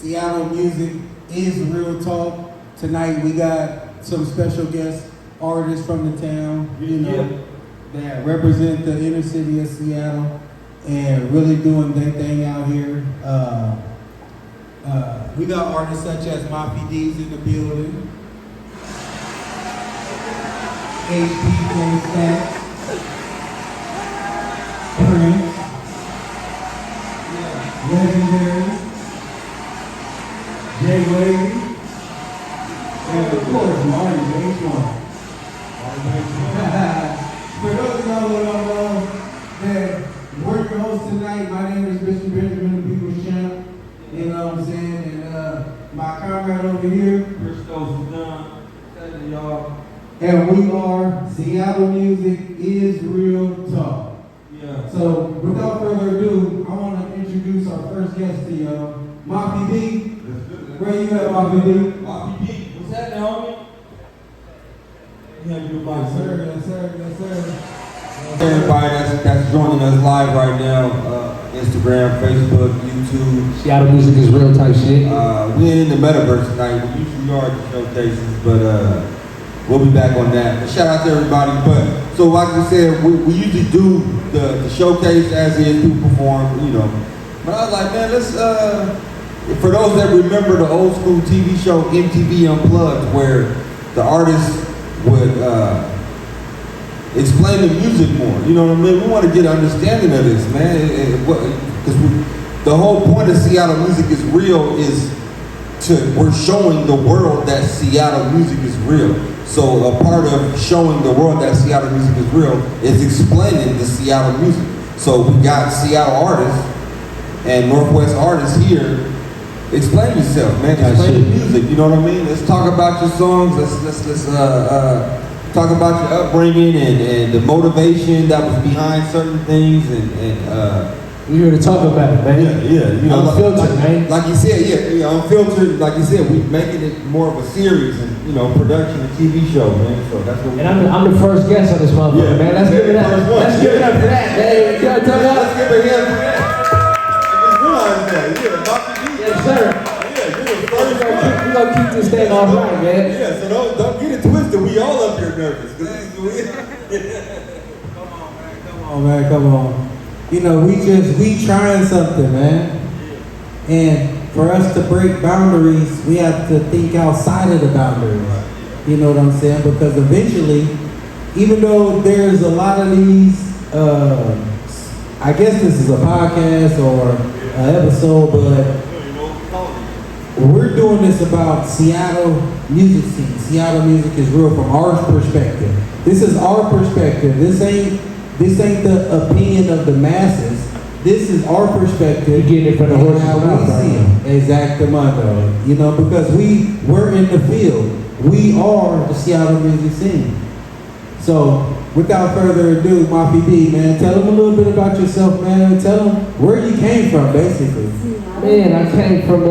Seattle Music is real talk. Tonight we got some special guest artists from the town, that represent the inner city of Seattle and really doing their thing out here. We got artists such as Mafi D's in the building. HP Stacks. Prince. Legendary. Jay Wade. And of course, Marty H1. For those of y'all who don't know, that we're your host tonight. My name is Mr. Benjamin, the People's Champ. You know what I'm saying? And my comrade over here, y'all. And we are Seattle Music is Real Talk. Yeah. So without further ado, I want to introduce our first guest to y'all, Mafi D. Where you at, Mafi D? Mafi D. What's that, homie? Yes, sir. Yes, sir. Yes, sir. Everybody that's joining us live right now, Instagram, Facebook, YouTube. Seattle Music is Real type shit. We ain't in the metaverse tonight. We usually are at the showcases, but we'll be back on that. But shout out to everybody. But so like we said, we usually do the showcase as is, people perform, But I was like, man, let's for those that remember the old school TV show MTV Unplugged, where the artists would explain the music more. You know what I mean? We want to get an understanding of this, man. Because the whole point of Seattle Music is Real is we're showing the world that Seattle music is real. So a part of showing the world that Seattle music is real is explaining the Seattle music. So we got Seattle artists and Northwest artists here. Explain yourself, man. Explain the music. You know what I mean? Let's talk about your songs. Let's talk about your upbringing and the motivation that was behind certain things and we're here to talk about it, man. Yeah. Unfiltered, man. Like you said, unfiltered. Like you said, we're making it more of a series and production, a TV show, man. So that's what. And I'm the first guest on this motherfucker, man. Let's give it up. Let's give it up for that, man. Let's give it here for that. I just realized that. Yes, sir. We're gonna keep this thing all right, man. Yeah. So don't get it twisted. We all up here nervous. Come on. We trying something, man. And for us to break boundaries, we have to think outside of the boundaries. You know what I'm saying? Because eventually, even though there's a lot of these, I guess this is a podcast or an episode, but we're doing this about Seattle music scene. Seattle music is real from our perspective. This is our perspective. This ain't the opinion of the masses. This is our perspective. You get it from the horse's mouth, right? Exactamundo. Because we're in the field. We are the Seattle music scene. So, without further ado, Mafi D, man, tell them a little bit about yourself, man. Tell them where you came from, basically. Man, I came from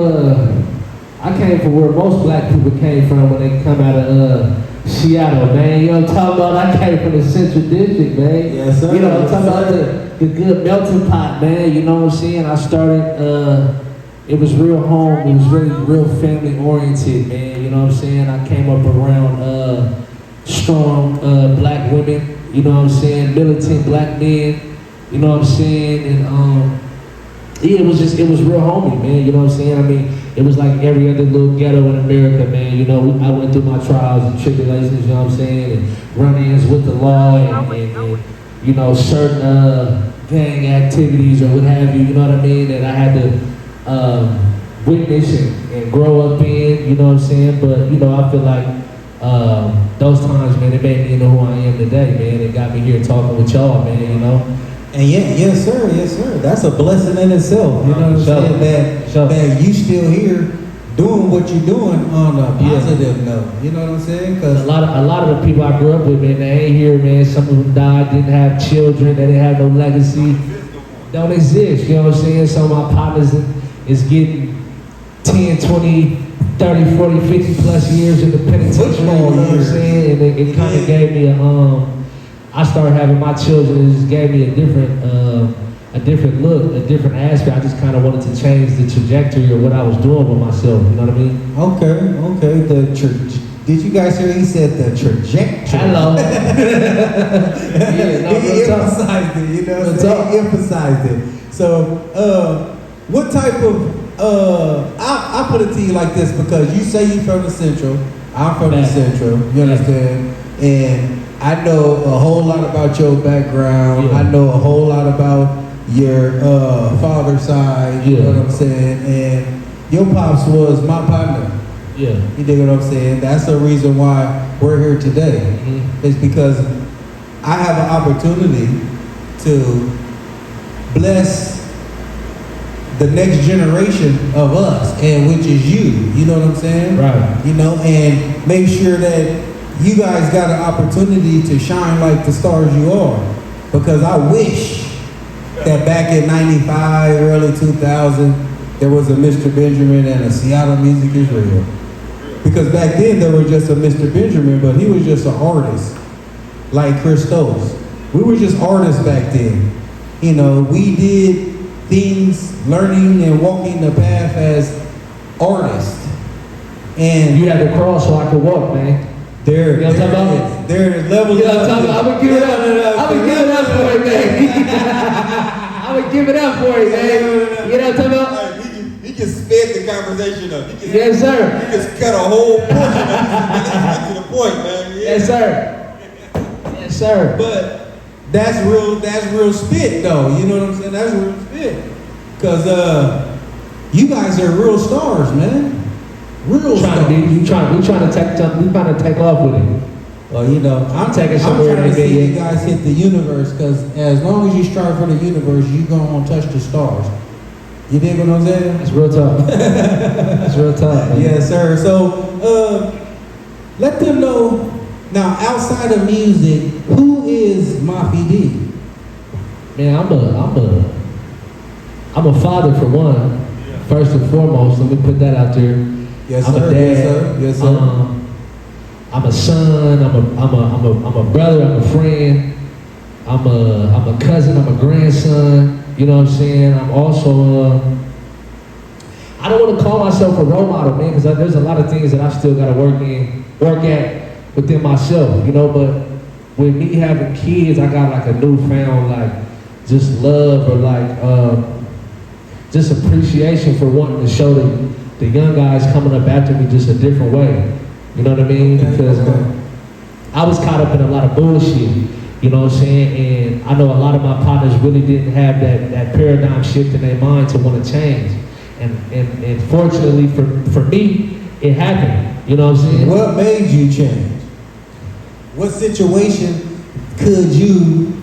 where most black people came from when they come out of Seattle, man. You know what I'm talking about? I came from the Central District, man. Yes, sir. I'm talking about the good melting pot, man. You know what I'm saying? I started, it was real home. It was really real family oriented, man. You know what I'm saying? I came up around strong black women, you know what I'm saying? Militant black men, you know what I'm saying? And it was real homey, man. You know what I'm saying? I mean, it was like every other little ghetto in America, man. I went through my trials and tribulations, you know what I'm saying? And run-ins with the law and certain gang activities or what have you, you know what I mean? That I had to witness and grow up in, you know what I'm saying? But, I feel like those times, man, it made me know who I am today, man. It got me here talking with y'all, man, And yes, sir. That's a blessing in itself. You know what I'm saying? That you still here doing what you're doing on a positive note. You know what I'm saying? Because a lot of the people I grew up with, man, they ain't here, man. Some of them died, didn't have children, they didn't have no legacy. Don't exist. You know what I'm saying? Some of my partners is getting 10, 20, 30, 40, 50 plus years in the penitentiary. You know what I'm saying? And it kind of gave me I started having my children. It just gave me a different a different look, a different aspect. I just kind of wanted to change the trajectory of what I was doing with myself. You know what I mean? Okay. Did you guys hear? He said the trajectory. Hello. He emphasized it. You know, he emphasized it. So, what type of? I put it to you like this because you say you're from the Central. I'm from the Central. You understand? And I know a whole lot about your background. Yeah. I know a whole lot about your father's side. You know what I'm saying? And your pops was my partner. Yeah. You dig what I'm saying? That's the reason why we're here today. Mm-hmm. It's because I have an opportunity to bless the next generation of us, and which is you. You know what I'm saying? Right. You know, and make sure that you guys got an opportunity to shine like the stars you are. Because I wish that back in 95, early 2000, there was a Mr. Benjamin and a Seattle Music is Real. Because back then there was just a Mr. Benjamin, but he was just an artist, like Christos. We were just artists back then. You know, we did things, learning and walking the path as artists. And You had to crawl so I could walk, man. there You know what I'm talking about? There is level You know what I'm talking about? I'm gonna give it up. I'm gonna give it up for it, man. I'm gonna give it up for it, man. You know what I'm talking about? He just sped the conversation up. Yes, sir. He just cut a whole portion of it to the point, man. Yeah. Yes, sir. Yes, sir. But that's real spit though. You know what I'm saying? That's real spit. Cause you guys are real stars, man. Real stars. We trying to take off with it. Well, you know, I'm taking somewhere trying to today, see yeah. you guys hit the universe, because as long as you strive for the universe, you gonna touch the stars. You dig what I'm saying? It's real tough. It's real tough, man. Yes, sir. So, let them know, now, outside of music, who is Mafi D? Man, I'm a father for one. First and foremost, let me put that out there. Yes, I'm sir. a dad. Yes, sir. Yes, sir. I'm a son. I'm a brother. I'm a friend. I'm a cousin. I'm a grandson. You know what I'm saying? I'm also I don't want to call myself a role model, man, because there's a lot of things that I still got to work at within myself, you know. But with me having kids, I got like a newfound like just love or like just appreciation for wanting to show the young guys coming up after me just a different way. You know what I mean? Because I was caught up in a lot of bullshit. You know what I'm saying? And I know a lot of my partners really didn't have that paradigm shift in their mind to want to change. And fortunately for me, it happened. You know what I'm saying? What made you change? What situation could you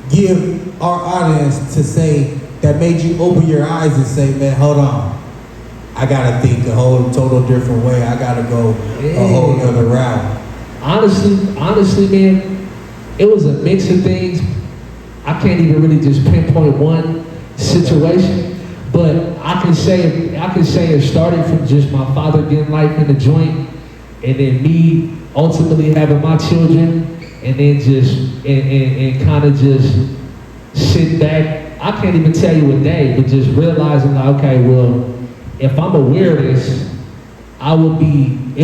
give our audience to say that made you open your eyes and say, man, hold on. I gotta think a whole total different way. I gotta go a whole other route. Honestly, man, it was a mix of things. I can't even really just pinpoint one situation, but I can say it started from just my father getting life in the joint, and then me ultimately having my children, and then just and kind of just sit back. I can't even tell you a day, but just realizing like, okay, well, if I'm aware of this, it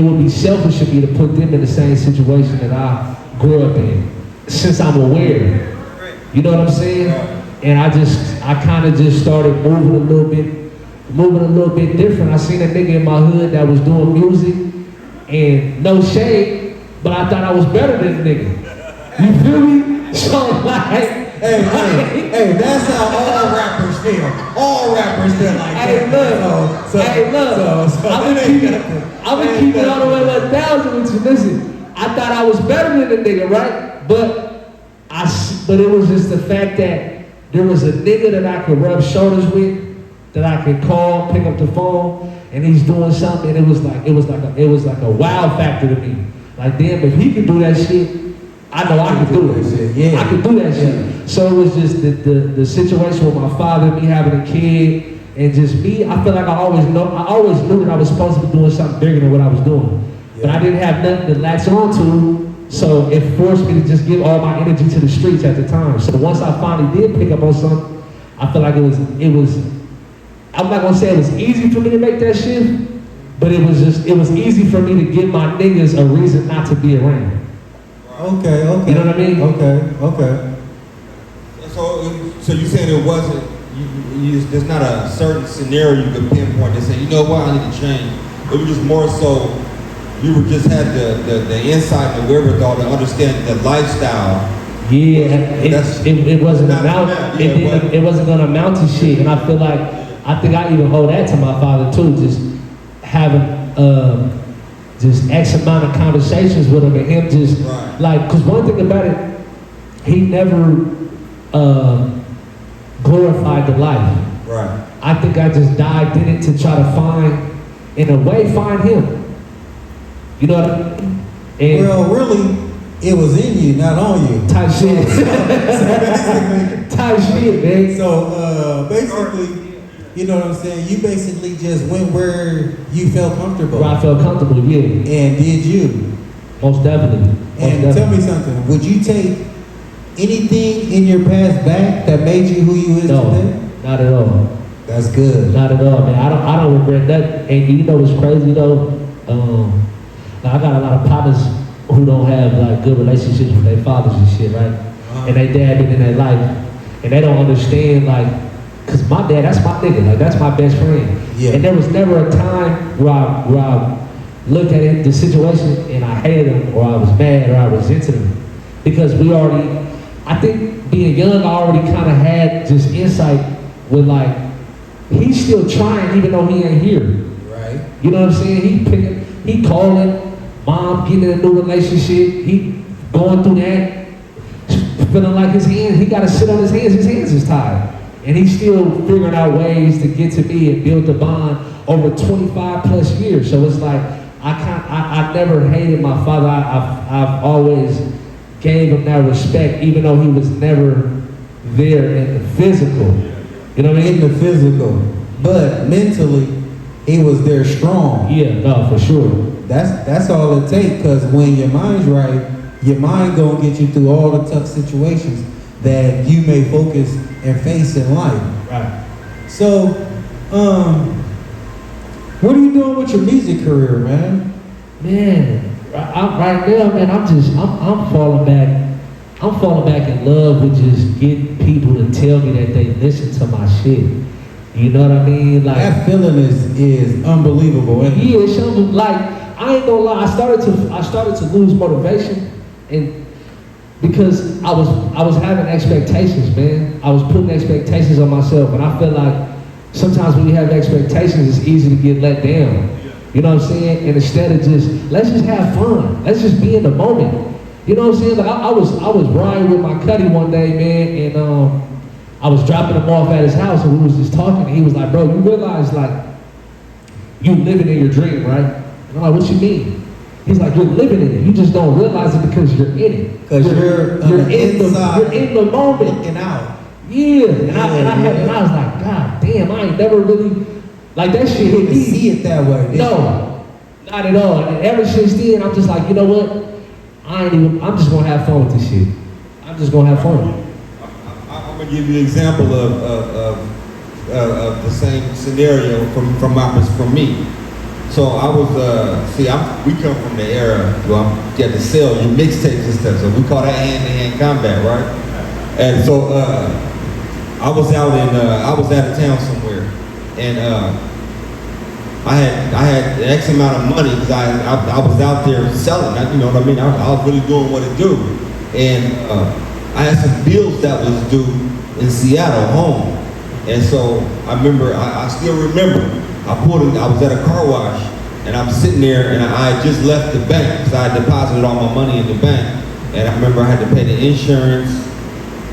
would be selfish of me to put them in the same situation that I grew up in. Since I'm aware, you know what I'm saying? And I kind of just started moving a little bit different. I seen a nigga in my hood that was doing music, and no shade, but I thought I was better than the nigga. You feel me? So like, hey, that's how all rappers feel. All rappers feel like that. I'm gonna keep it all the way 1,000 with you. Listen, I thought I was better than the nigga, right? But it was just the fact that there was a nigga that I could rub shoulders with, that I could call, pick up the phone, and he's doing something, and it was like a wow factor to me. Like, damn, if he could do that shit, I know I could do it. Yeah. I could do that shit. So it was just the situation with my father, me having a kid, and just me. I feel like I always knew that I was supposed to be doing something bigger than what I was doing, but I didn't have nothing to latch on to. So it forced me to just give all my energy to the streets at the time. So once I finally did pick up on something, I feel like it was, I'm not gonna say it was easy for me to make that shift, but it was easy for me to give my niggas a reason not to be around. Okay. You know what I mean? Okay. So you saying it wasn't, there's not a certain scenario you could pinpoint and say, you know what, I need to change. It was just more so, you were just had the insight and the wherewithal to understand the lifestyle. Yeah, it wasn't it wasn't gonna amount to shit, and I feel like I think I even owe that to my father too, just having just X amount of conversations with him and him just like, cause one thing about it, he never glorified the life. Right. I think I just dived in it to try to find him. You know what I mean? And well, really, it was in you, not on you. Type shit. Type shit, man. So basically, you know what I'm saying? You basically just went where you felt comfortable. Where I felt comfortable, yeah. And did you? Most definitely. Tell me something. Would you take anything in your past back that made you who you is today? Not at all. That's good. Not at all, man. I don't regret that. And you know what's crazy though? I got a lot of partners who don't have like good relationships with their fathers and shit, right? And they dad been in their life, and they don't understand like, cause my dad, that's my nigga, like that's my best friend. Yeah. And there was never a time where I looked at it, the situation and I hated him or I was mad or I resented him, because I think being young, I already kind of had just insight with like, he's still trying even though he ain't here. Right. You know what I'm saying? He calling, mom getting in a new relationship, he going through that, feeling like he gotta sit on his hands is tired. And he's still figuring out ways to get to me and build the bond over 25 plus years. So it's like, I never hated my father. I've always gave him that respect, even though he was never there in the physical. You know what I mean? In the physical. But mentally, he was there strong. Yeah, no, for sure. That's all it takes, because when your mind's right, your mind gonna get you through all the tough situations that you may focus and face in life. Right. So, what are you doing with your music career, man? Man, right now, man, I'm falling back. I'm falling back in love with just getting people to tell me that they listen to my shit. You know what I mean? Like that feeling is unbelievable. Yeah, it's unbelievable. Like, I ain't gonna lie, I started to lose motivation, and because I was having expectations, man. I was putting expectations on myself, and I feel like sometimes when you have expectations, it's easy to get let down. You know what I'm saying? And instead of let's just have fun. Let's just be in the moment. You know what I'm saying? Like I was riding with my cuddy one day, man, and I was dropping him off at his house, and we was just talking, and he was like, bro, you realize like you living in your dream, right? And I'm like, what you mean? He's like, you're living in it. You just don't realize it because you're in it. Because you're in the moment. Looking out. Yeah. And I was like, God damn, I ain't never really, like that shit hit me. See it that way. No, not at all. And ever since then, I'm just like, you know what? I'm just gonna have fun with this shit. I'm just gonna have fun. I'm gonna give you an example of the same scenario from me. So I was, we come from the era where you had to sell your mixtapes and stuff. So we call that hand-to-hand combat, right? And so I was out of town somewhere, and I had X amount of money because I was out there selling. You know what I mean? I was really doing what it do, and I had some bills that was due in Seattle home, and so I still remember. I was at a car wash, and I'm sitting there, and I had just left the bank because I had deposited all my money in the bank, and I remember I had to pay the insurance,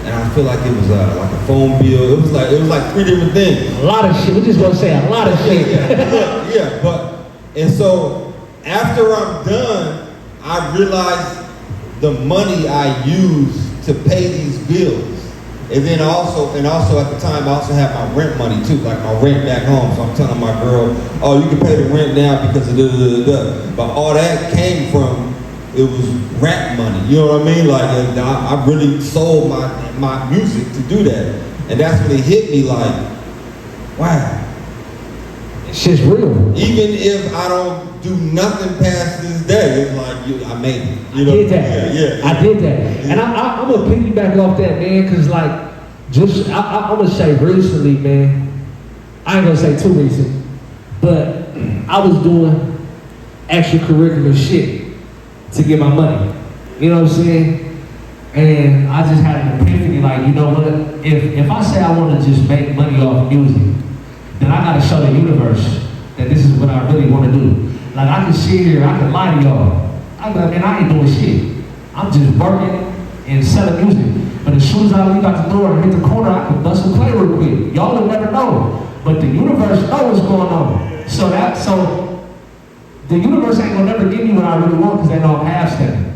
and I feel like it was like a phone bill. It was like 3 different things. A lot of shit. We're just gonna say a lot of shit. Yeah. And so after I'm done, I realized the money I used to pay these bills. And then also at the time, I also had my rent money too, like my rent back home. So I'm telling my girl, oh, you can pay the rent now because of da-da-da-da-da. But all that came from, it was rap money, you know what I mean? Like I really sold my music to do that. And that's when it hit me like, wow. Shit's real. Even if I don't do nothing past this day, it's like, I made it. You know? I did that. Yeah. I did that. And I'm going to piggyback off that, man, because, like, I'm going to say recently, man, I ain't going to say too recent, but I was doing extracurricular shit to get my money. You know what I'm saying? And I just had an epiphany, like, you know what? If I say I want to just make money off music, then I gotta show the universe that this is what I really want to do. Like, I can sit here, I can lie to y'all. I be like, man, I ain't doing shit. I'm just working and selling music. But as soon as I leave out the door and hit the corner, I can bust a play real quick. Y'all will never know. But the universe knows what's going on. So the universe ain't gonna never give me what I really want because they know I'm half stepping.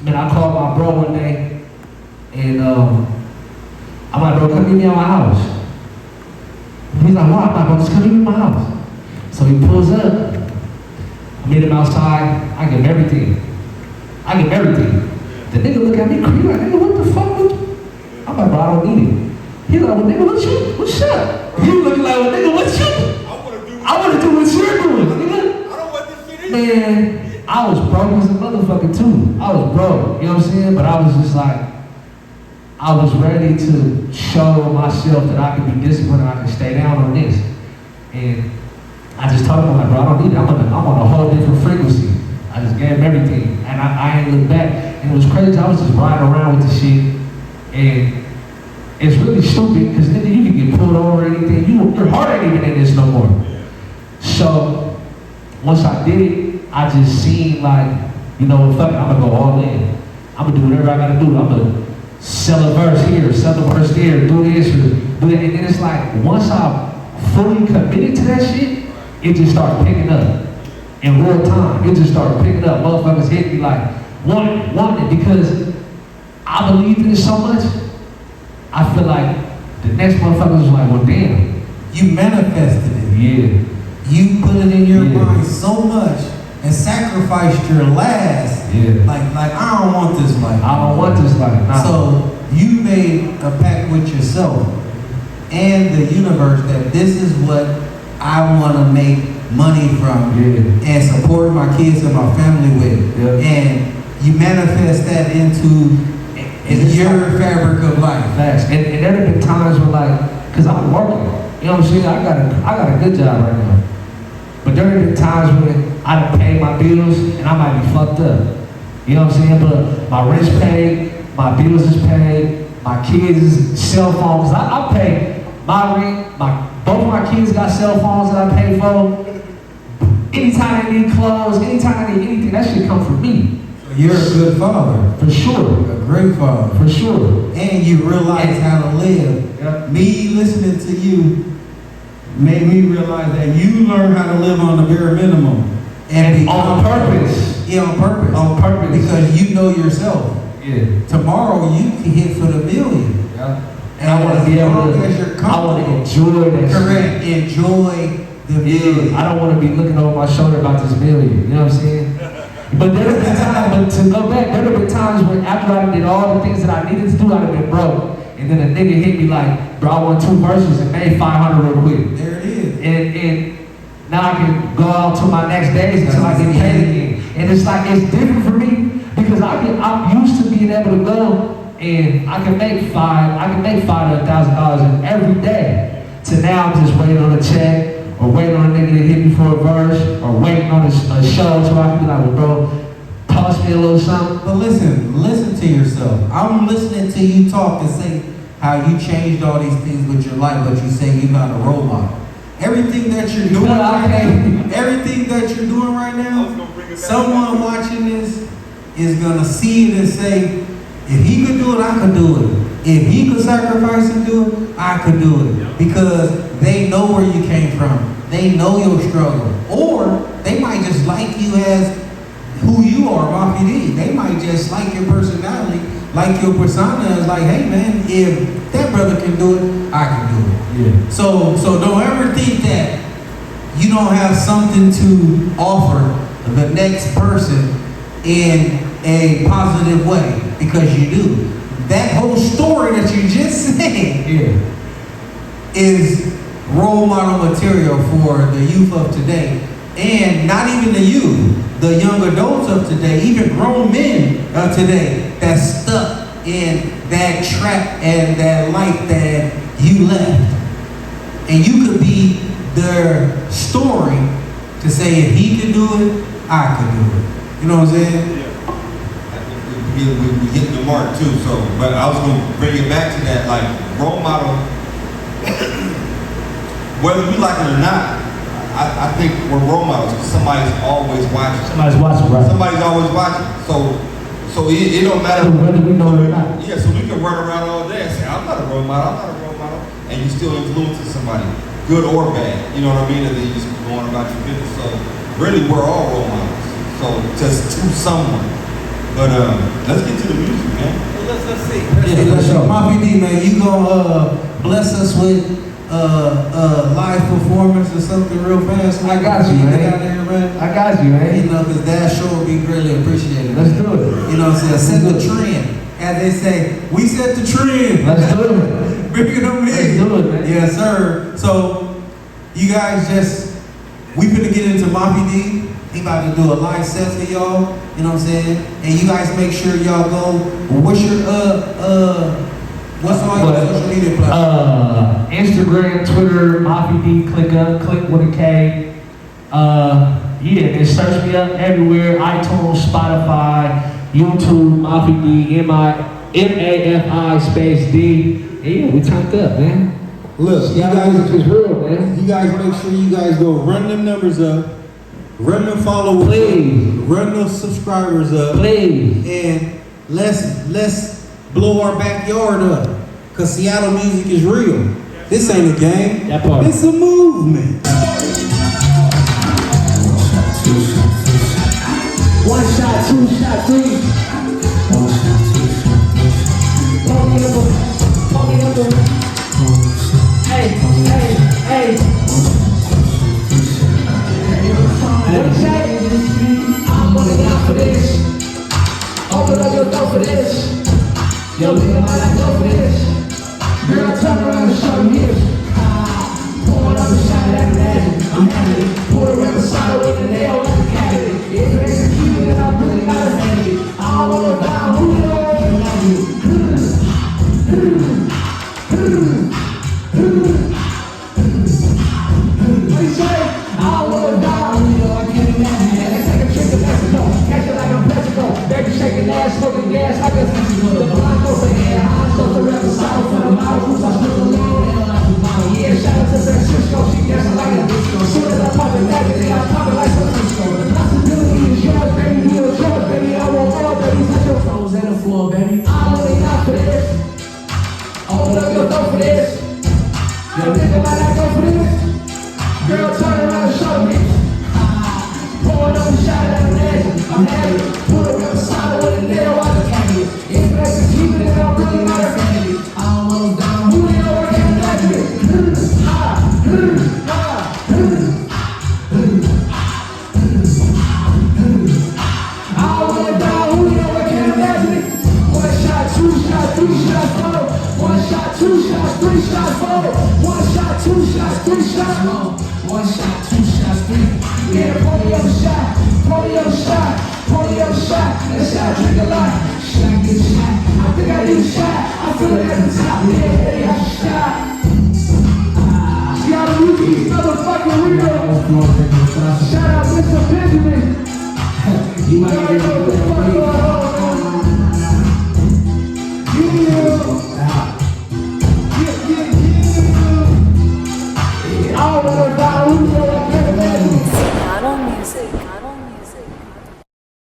Man, I called my bro one day and I'm like, bro, come meet me at my house. He's like, why? I'm like, bro, just come meet me at my house. So he pulls up. I meet him outside. I give him everything. The nigga look at me crazy like, nigga, what the fuck? I'm like, bro, I don't need it. He's like, well, nigga, what's up? He looking like, well, nigga, what's up? I want to do what you're doing, nigga. I don't want this shit in. Man, I was broke as a motherfucker too. I was broke, you know what I'm saying? But I was just like, I was ready to show myself that I could be disciplined and I can stay down on this. And I just told him, like, bro, I don't need it. I'm on a whole different frequency. I just gave him everything. And I ain't looked back. And it was crazy. I was just riding around with the shit. And it's really stupid because nigga, you can get pulled over or anything. Your heart ain't even in this no more. So once I did it, I just seen like, you know, fuck it, I'm gonna go all in. I'm gonna do whatever I gotta do. I'm gonna sell a verse here, sell a verse there, do this or do that. And then it's like, once I fully committed to that shit, it just started picking up. In real time, it just started picking up. Motherfuckers hit me like, want it, because I believed in it so much, I feel like the next motherfucker was like, well, damn. You manifested it. Yeah. You put it in your mind so much and sacrificed your last. Yeah. Like I don't want this life. I don't want this life. Nah. So you made a pact with yourself and the universe that this is what I want to make money from and support my kids and my family with. Yeah. And you manifest that into your fabric of life. Facts. And there have been times when, like, because I'm working, you know what I'm saying? I got a good job right now. But there have been times when I done paid my bills and I might be fucked up. You know what I'm saying? But my rent's paid, my bills is paid, my kids' cell phones. I pay my rent, both my kids got cell phones that I pay for. Anytime they need clothes, anytime they need anything, that shit come from me. You're a good father. For sure. A great father. For sure. And you realize how to live. Yep. Me listening to you made me realize that you learn how to live on the bare minimum. And on purpose. Yeah, on purpose. On purpose. Because you know yourself. Yeah. Tomorrow you can hit for the million. Yeah. And I want to be able to, I want to enjoy that. Correct. Enjoy the million. I don't want to be looking over my shoulder about this million. You know what I'm saying? But there have been times, but to go back, there have been times when after I did all the things that I needed to do, I'd have been broke. And then a nigga hit me like, bro, I want 2 verses and made 500 real quick. There it is. And now I can go on to my next days until I get paid again. And it's like, it's different for me because I'm used to being able to go and I can make $500 to $1,000 every day. To now I'm just waiting on a check or waiting on a nigga to hit me for a verse or waiting on a show so I can be like, well, bro, toss me a little something. But listen to yourself. I'm listening to you talk and say how you changed all these things with your life, but you say you're not a role model. Everything that you're doing right now, someone watching this is gonna see it and say, if he could do it, I could do it. If he could sacrifice and do it, I could do it. Because they know where you came from. They know your struggle. Or they might just like you as who you are, Mafi. They might just like your personality, like your persona. Is like, hey man, if that brother can do it, I can do it. Yeah. So don't ever think that you don't have something to offer the next person in a positive way, because you do. that whole story that you just said is role model material for the youth of today. And not even the youth, the young adults of today, even grown men of today that's stuck in that trap and that life that you left. And you could be their story to say, if he can do it, I can do it. You know what I'm saying? We hitting the mark too, so, but I was going to bring it back to that, like, role model, whether we like it or not, I think we're role models because somebody's always watching. Somebody's watching, right? Somebody's always watching. So it don't matter whether we know it or not. Yeah, so we can run around all day and say, I'm not a role model, and you still influencing somebody, good or bad. You know what I mean? And then you just going about your business. So really, we're all role models. So just to someone. But let's get to the music, man. Well, let's see. Let's see. Mafi D, man, you gonna bless us with live performance or something real fast? I got you, man. Out there, man. I got you, man. You know, because that show will be greatly appreciated. Let's do it. You know what I'm saying? Set the trend. As they say, we set the trend. Let's do it. Bring them in. Let's do it, man. Yes, sir. So, you guys we finna get into Mafi D. He about to do a live set for y'all. You know what I'm saying? And you guys make sure y'all go. What's your what's all your social media platforms? Instagram, Twitter, Mafi D, click with a K. Yeah, and search me up everywhere. iTunes, Spotify, YouTube, Mafi D, M-A-F-I space D. Yeah, we turned up, man. Look, you guys is real, man. You guys make sure you guys go run them numbers up, run them followers Please. up, run those subscribers up, Please. and let's blow our backyard up. Cause Seattle music is real. This ain't a game. That part. It's a movement. One shot, two shot, three. Hey. I'm gonna go for this. Open up your door for this. Yo, nigga, I like go for this. Girl, turn around and show me this. Pouring up a shot at the magic. I'm having it. Pour a rubber cider with the nail like a cavity. If it ain't cute, then I'm really not a handy. I don't wanna die, who knows? What you say? I don't wanna die, who knows? I can't imagine that. Let's take a trip to Mexico. Catch it like I'm Mexico. Baby shaking ass, smoking gas like a Mexico. The blind over here, I'm supposed to rap a song for the model who's I still alone. Yeah, shout out to Francisco, she dancing like a disco. Soon as I pop it back, then I pop it like Francisco. The possibility is yours, baby, you a yours, baby. I want all, baby, touch your toes and the floor, baby. I'm only out for this. Open up your door for this. Yo, nigga, might not go for this. Girl, turn around and show me. Pouring up a shot at the legend. I'm having it. Put a rubber cider with a nail out the candy. If that's a keep it, then I'm really not a family. I'm almost down. Who ain't know where can that be? One shot, two shots, three shots, four. One shot, two shots, three shots, four. One shot, two shots, three shots, four. One shot, two shots, three. Yeah, pour me up a shot, pour me up a shot, pour me up a shot. Let's not drink a lot. Shot, get shot. I think I need a shot. I feel it at the top. Yeah, hey, I shot. Seattle music is motherfucking real. Shout out Mr. Benjamin. You might get